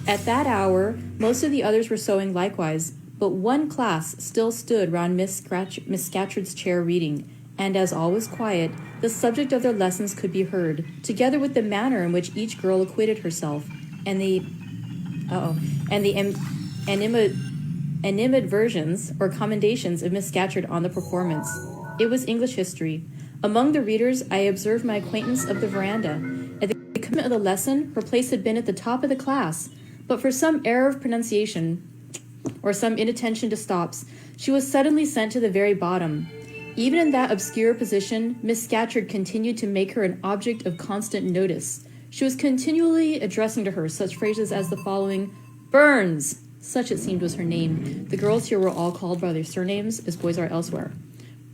At that hour, most of the others were sewing likewise, but one class still stood round Miss Scatcherd's chair reading, and as all was quiet, the subject of their lessons could be heard, together with the manner in which each girl acquitted herself, and the animadversions or commendations of Miss Scatcherd on the performance. It was English history. Among the readers, I observed my acquaintance of the veranda. At the commencement of the lesson, her place had been at the top of the class, but for some error of pronunciation or some inattention to stops, she was suddenly sent to the very bottom. Even in that obscure position, Miss Scatcherd continued to make her an object of constant notice. She was continually addressing to her such phrases as the following: Burns! Such it seemed was her name. The girls here were all called by their surnames, as boys are elsewhere.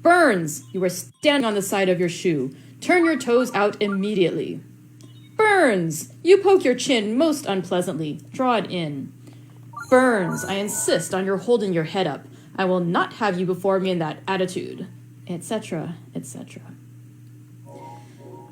Burns! You are standing on the side of your shoe. Turn your toes out immediately. Burns! You poke your chin most unpleasantly. Draw it in. Burns! I insist on your holding your head up. I will not have you before me in that attitude. Etc., etc.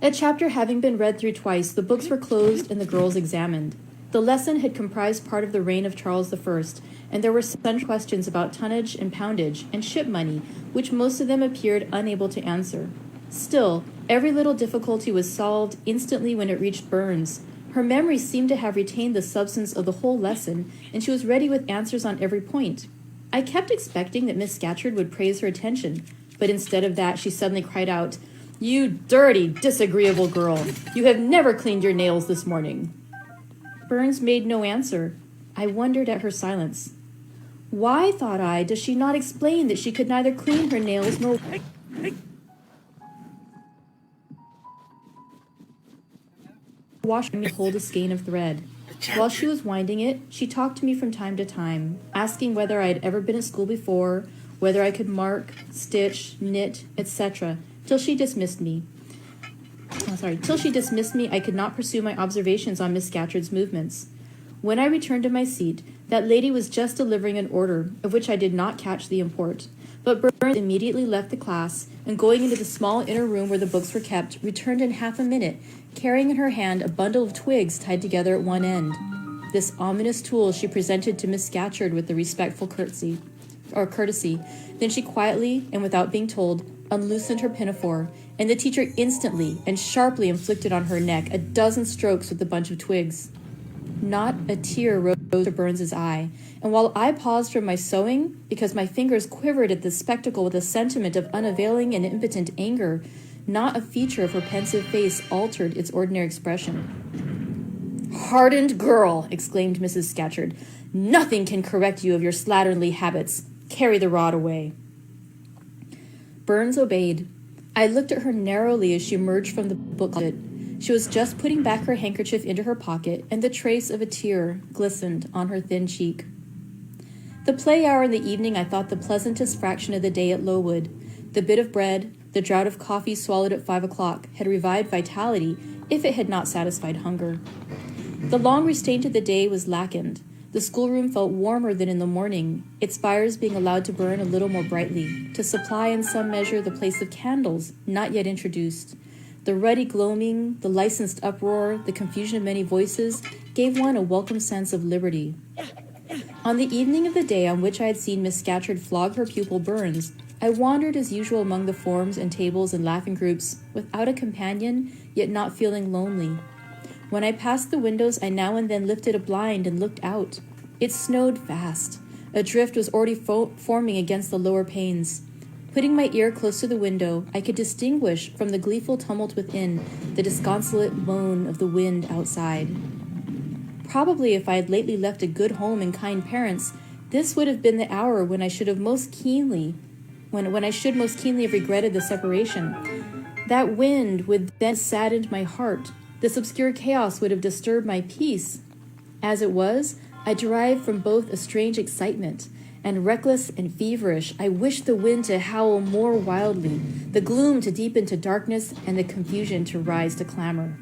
A chapter having been read through twice, the books were closed and the girls examined. The lesson had comprised part of the reign of Charles I, and there were sundry questions about tonnage and poundage and ship money, which most of them appeared unable to answer. Still, every little difficulty was solved instantly when it reached Burns. Her memory seemed to have retained the substance of the whole lesson, and she was ready with answers on every point. I kept expecting that Miss Scatcherd would praise her attention, but instead of that, she suddenly cried out, You dirty, disagreeable girl! You have never cleaned your nails this morning. Burns made no answer. I wondered at her silence. Why, thought I, does she not explain that she could neither clean her nails nor wash me hold a skein of thread? While she was winding it, she talked to me from time to time, asking whether I had ever been at school before, whether I could mark, stitch, knit, etc., till she dismissed me. Till she dismissed me, I could not pursue my observations on Miss Scatcherd's movements. When I returned to my seat, that lady was just delivering an order, of which I did not catch the import. But Burns immediately left the class, and going into the small inner room where the books were kept, returned in half a minute, carrying in her hand a bundle of twigs tied together at one end. This ominous tool she presented to Miss Scatcherd with a respectful courtesy. Then she quietly, and without being told, unloosened her pinafore, and the teacher instantly and sharply inflicted on her neck a dozen strokes with the bunch of twigs. Not a tear rose to Burns's eye, and while I paused from my sewing, because my fingers quivered at the spectacle with a sentiment of unavailing and impotent anger, not a feature of her pensive face altered its ordinary expression. "Hardened girl!" exclaimed Mrs. Scatcherd. "Nothing can correct you of your slatternly habits. Carry the rod away." Burns obeyed. I looked at her narrowly as she emerged from the book closet. She was just putting back her handkerchief into her pocket, and the trace of a tear glistened on her thin cheek. The play hour in the evening I thought the pleasantest fraction of the day at Lowood. The bit of bread, the draught of coffee swallowed at 5 o'clock, had revived vitality if it had not satisfied hunger. The long restraint of the day was slackened. The schoolroom felt warmer than in the morning, its fires being allowed to burn a little more brightly, to supply in some measure the place of candles not yet introduced. The ruddy gloaming, the licensed uproar, the confusion of many voices gave one a welcome sense of liberty. On the evening of the day on which I had seen Miss Scatcherd flog her pupil Burns, I wandered as usual among the forms and tables and laughing groups, without a companion, yet not feeling lonely. When I passed the windows, I now and then lifted a blind and looked out. It snowed fast. A drift was already forming against the lower panes. Putting my ear close to the window, I could distinguish from the gleeful tumult within the disconsolate moan of the wind outside. Probably if I had lately left a good home and kind parents, this would have been the hour when I should most keenly have regretted the separation. That wind would then have saddened my heart. This obscure chaos would have disturbed my peace. As it was, I derived from both a strange excitement, and reckless and feverish, I wished the wind to howl more wildly, the gloom to deepen to darkness, and the confusion to rise to clamor.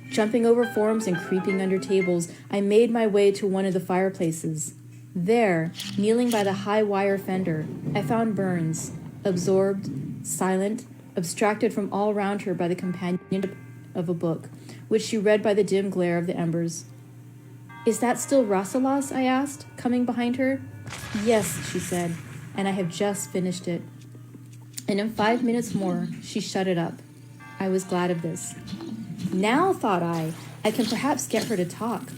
Jumping over forms and creeping under tables, I made my way to one of the fireplaces. There, kneeling by the high wire fender, I found Burns, absorbed, silent, abstracted from all round her by the companionship of a book, which she read by the dim glare of the embers. "Is that still Rasselas?" I asked, coming behind her. "Yes," she said, "and I have just finished it." And in 5 minutes more, she shut it up. I was glad of this. Now, thought I can perhaps get her to talk.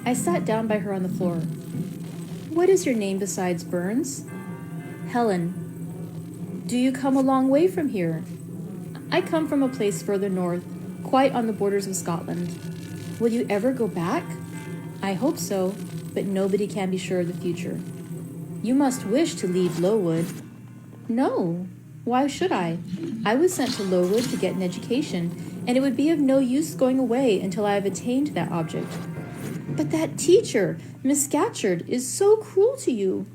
I sat down by her on the floor. "What is your name besides Burns?" "Helen." "Do you come a long way from here?" "I come from a place further north, quite on the borders of Scotland." "Will you ever go back?" "I hope so, but nobody can be sure of the future." "You must wish to leave Lowood." "No. Why should I? I was sent to Lowood to get an education, and it would be of no use going away until I have attained that object." "But that teacher, Miss Scatcherd, is so cruel to you."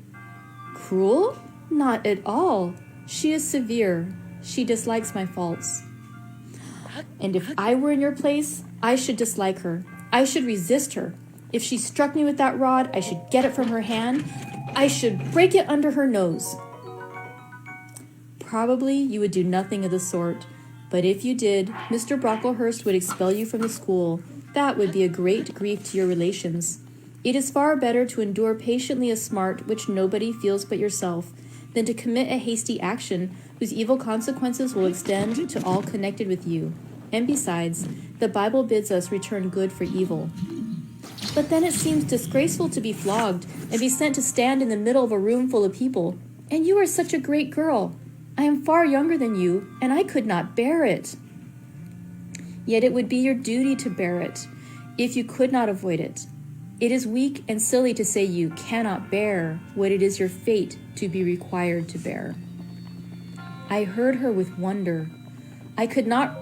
"Cruel? Not at all. She is severe. She dislikes my faults." "And if I were in your place, I should dislike her. I should resist her. If she struck me with that rod, I should get it from her hand. I should break it under her nose." "Probably you would do nothing of the sort. But if you did, Mr. Brocklehurst would expel you from the school. That would be a great grief to your relations. It is far better to endure patiently a smart which nobody feels but yourself, than to commit a hasty action whose evil consequences will extend to all connected with you. And besides, the Bible bids us return good for evil." "But then it seems disgraceful to be flogged and be sent to stand in the middle of a room full of people. And you are such a great girl. I am far younger than you, and I could not bear it." "Yet it would be your duty to bear it, if you could not avoid it. It is weak and silly to say you cannot bear what it is your fate to be required to bear." I heard her with wonder. I could not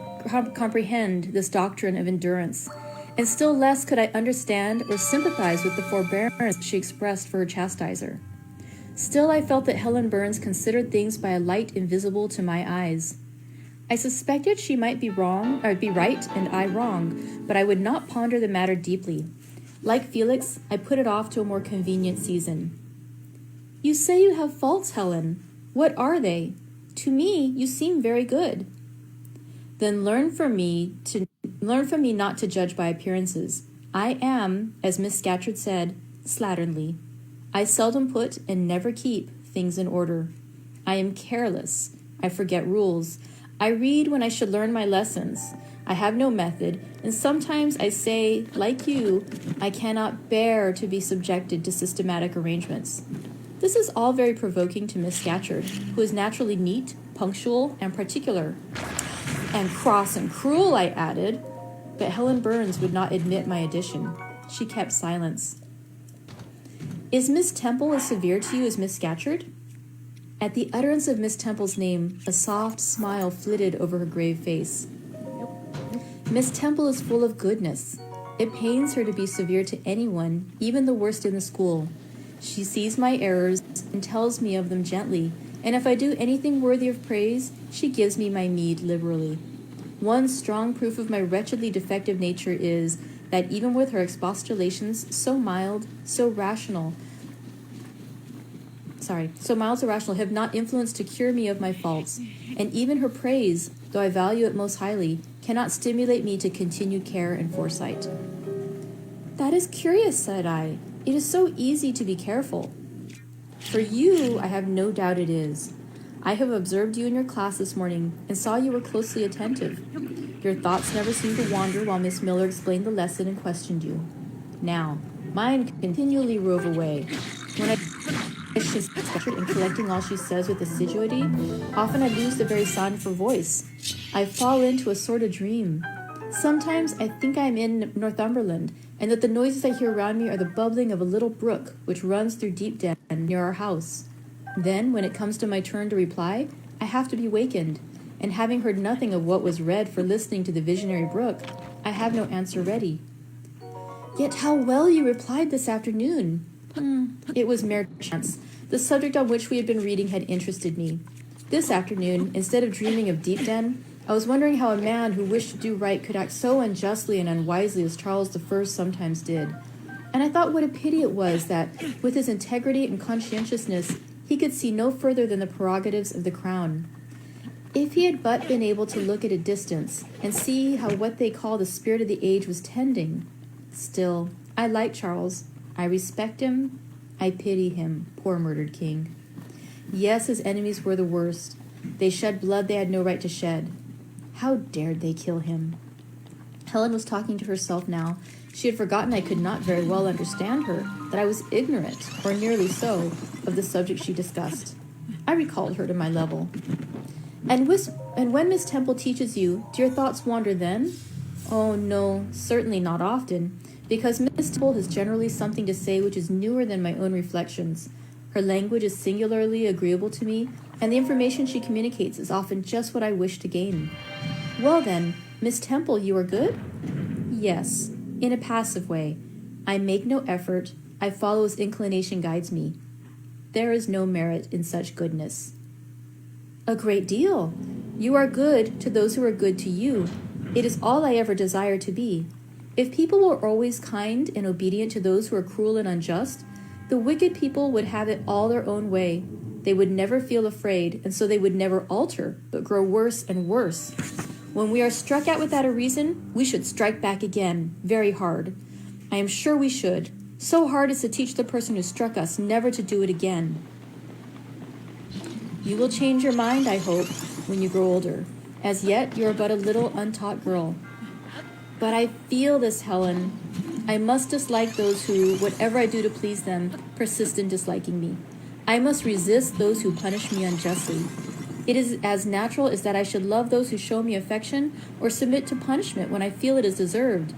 comprehend this doctrine of endurance, and still less could I understand or sympathize with the forbearance she expressed for her chastiser. Still, I felt that Helen Burns considered things by a light invisible to my eyes. I suspected she might be right and I wrong, but I would not ponder the matter deeply. Like Felix, I put it off to a more convenient season. "You say you have faults, Helen. What are they? To me, you seem very good." "Then learn from me not to judge by appearances. I am, as Miss Scatcherd said, slatternly. I seldom put and never keep things in order. I am careless. I forget rules. I read when I should learn my lessons. I have no method, and sometimes I say, like you, I cannot bear to be subjected to systematic arrangements." This is all very provoking to Miss Scatcherd, who is naturally neat, punctual, and particular. "And cross and cruel," I added, but Helen Burns would not admit my addition. She kept silence. "Is Miss Temple as severe to you as Miss Scatcherd?" At the utterance of Miss Temple's name, a soft smile flitted over her grave face. Miss Temple is full of goodness. It pains her to be severe to anyone, even the worst in the school. She sees my errors and tells me of them gently, and if I do anything worthy of praise, she gives me my meed liberally. One strong proof of my wretchedly defective nature is that even with her expostulations so mild, so rational, have not influenced to cure me of my faults, and even her praise, though I value it most highly, cannot stimulate me to continued care and foresight. That is curious, said I. It is so easy to be careful. For you, I have no doubt it is. I have observed you in your class this morning and saw you were closely attentive. Your thoughts never seemed to wander while Miss Miller explained the lesson and questioned you. Now, mine continually rove away. When I she's in collecting all she says with assiduity, often I lose the very sound of her voice. I fall into a sort of dream. Sometimes I think I am in Northumberland, and that the noises I hear around me are the bubbling of a little brook which runs through deep den near our house. Then, when it comes to my turn to reply, I have to be wakened, and having heard nothing of what was read for listening to the visionary brook, I have no answer ready. Yet how well you replied this afternoon! It was mere chance. The subject on which we had been reading had interested me. This afternoon, instead of dreaming of Deepden, I was wondering how a man who wished to do right could act so unjustly and unwisely as Charles I sometimes did. And I thought what a pity it was that, with his integrity and conscientiousness, he could see no further than the prerogatives of the crown. If he had but been able to look at a distance and see how what they call the spirit of the age was tending. Still, I like Charles. I respect him. I pity him, poor murdered king. Yes, his enemies were the worst. They shed blood they had no right to shed. How dared they kill him? Helen was talking to herself now. She had forgotten I could not very well understand her, that I was ignorant, or nearly so, of the subject she discussed. I recalled her to my level. And when Miss Temple teaches you, do your thoughts wander then? Oh, no, certainly not often, because Miss Temple has generally something to say which is newer than my own reflections. Her language is singularly agreeable to me, and the information she communicates is often just what I wish to gain. Well then, Miss Temple, you are good? Yes, in a passive way. I make no effort. I follow as inclination guides me. There is no merit in such goodness. A great deal. You are good to those who are good to you. It is all I ever desire to be. If people were always kind and obedient to those who are cruel and unjust, the wicked people would have it all their own way. They would never feel afraid, and so they would never alter, but grow worse and worse. When we are struck at without a reason, we should strike back again, very hard. I am sure we should. So hard as to teach the person who struck us never to do it again. You will change your mind, I hope, when you grow older. As yet, you are but a little untaught girl. But I feel this, Helen. I must dislike those who, whatever I do to please them, persist in disliking me. I must resist those who punish me unjustly. It is as natural as that I should love those who show me affection or submit to punishment when I feel it is deserved.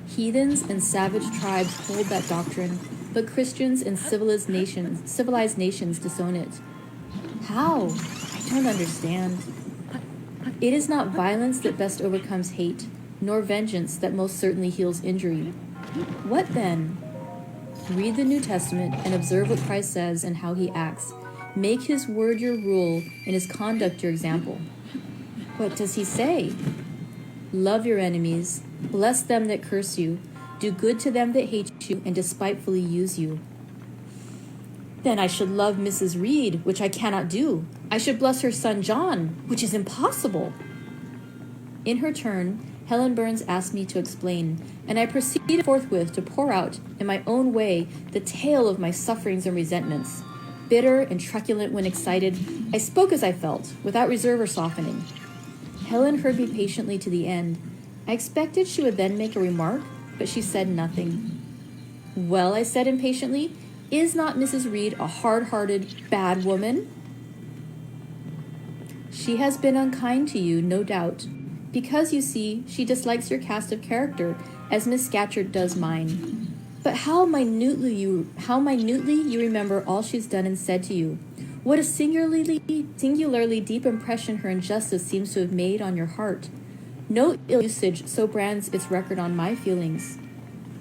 Heathens and savage tribes hold that doctrine, but Christians and civilized nations disown it. How? I don't understand. It is not violence that best overcomes hate, nor vengeance that most certainly heals injury. What then? Read the New Testament and observe what Christ says and how he acts. Make his word your rule and his conduct your example. What does he say? Love your enemies, bless them that curse you, do good to them that hate you and despitefully use you. Then I should love Mrs. Reed, which I cannot do. I should bless her son John, which is impossible. In her turn, Helen Burns asked me to explain, and I proceeded forthwith to pour out, in my own way, the tale of my sufferings and resentments. Bitter and truculent when excited, I spoke as I felt, without reserve or softening. Helen heard me patiently to the end. I expected she would then make a remark, but she said nothing. Well, I said impatiently, is not Mrs. Reed a hard-hearted, bad woman? She has been unkind to you, no doubt, because, you see, she dislikes your cast of character, as Miss Scatcherd does mine. But how minutely you remember all she's done and said to you. What a singularly deep impression her injustice seems to have made on your heart. No ill usage so brands its record on my feelings.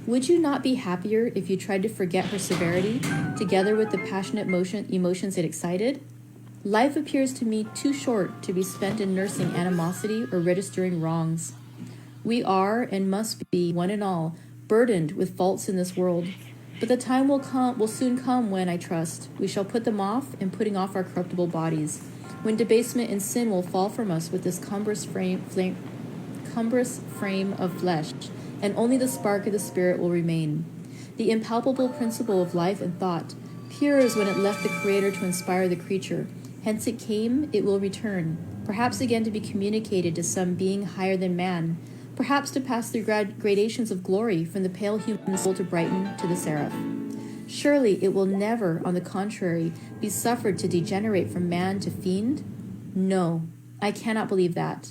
Would you not be happier if you tried to forget her severity, together with the passionate emotions it excited? Life appears to me too short to be spent in nursing animosity or registering wrongs. We are and must be, one and all, burdened with faults in this world. But the time will soon come when, I trust, we shall put them off in putting off our corruptible bodies, when debasement and sin will fall from us with this cumbrous frame of flesh, and only the spark of the spirit will remain. The impalpable principle of life and thought, pure as when it left the Creator to inspire the creature. Hence it came, it will return, perhaps again to be communicated to some being higher than man, perhaps to pass through gradations of glory from the pale human soul to brighten to the seraph. Surely it will never, on the contrary, be suffered to degenerate from man to fiend? No, I cannot believe that.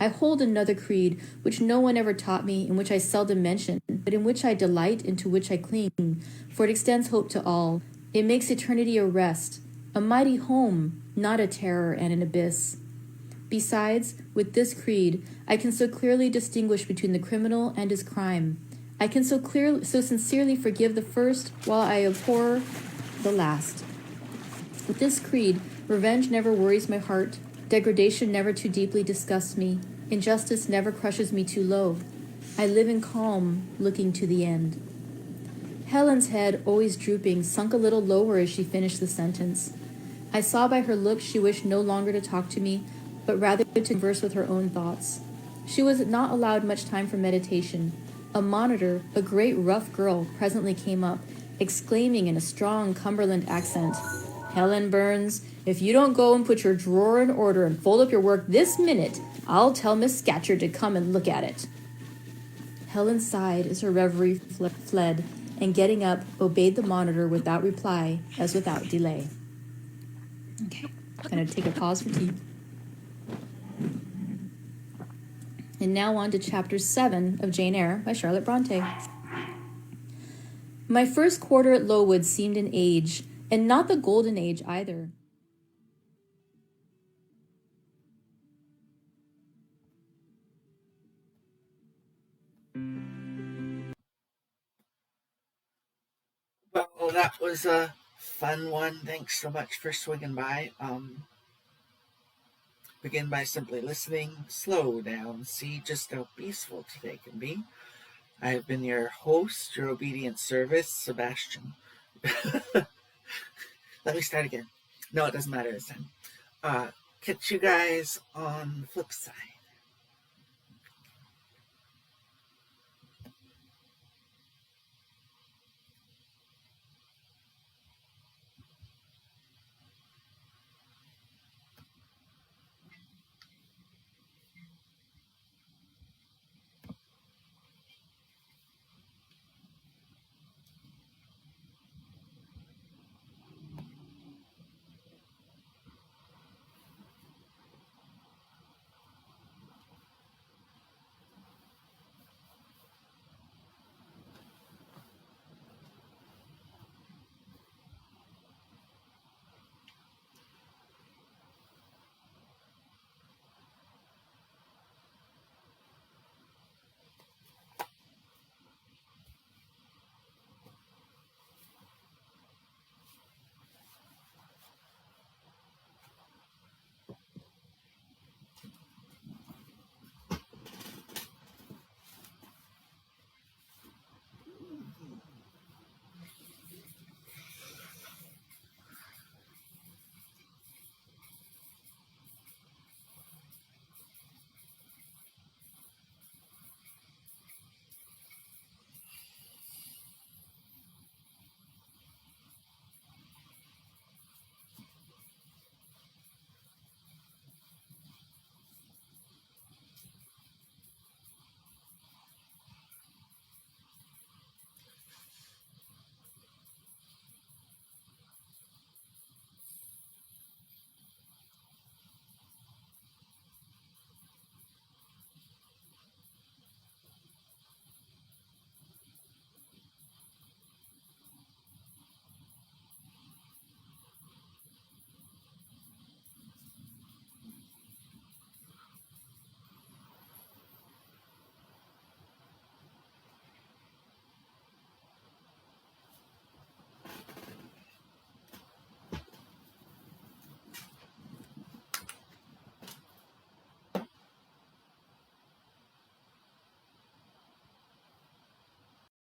I hold another creed, which no one ever taught me, in which I seldom mention, but in which I delight and to which I cling, for it extends hope to all. It makes eternity a rest, a mighty home, not a terror and an abyss. Besides, with this creed, I can so clearly distinguish between the criminal and his crime. I can so sincerely forgive the first, while I abhor the last. With this creed, revenge never worries my heart, degradation never too deeply disgusts me, injustice never crushes me too low. I live in calm, looking to the end. Helen's head, always drooping, sunk a little lower as she finished the sentence. I saw by her look she wished no longer to talk to me, but rather to converse with her own thoughts. She was not allowed much time for meditation. A monitor, a great rough girl, presently came up, exclaiming in a strong Cumberland accent, "Helen Burns, if you don't go and put your drawer in order and fold up your work this minute, I'll tell Miss Scatcherd to come and look at it." Helen sighed as her reverie fled, and getting up, obeyed the monitor without reply, as without delay. Okay, I'm going to take a pause for tea. And now on to Chapter 7 of Jane Eyre by Charlotte Bronte. My first quarter at Lowood seemed an age, and not the golden age either. Well, that was a fun one. Thanks so much for swinging by. Begin by simply listening, slow down, see just how peaceful today can be. I have been your host, your obedient servant, Sebastian. Let me start again. No, it doesn't matter this time. Catch you guys on the flip side.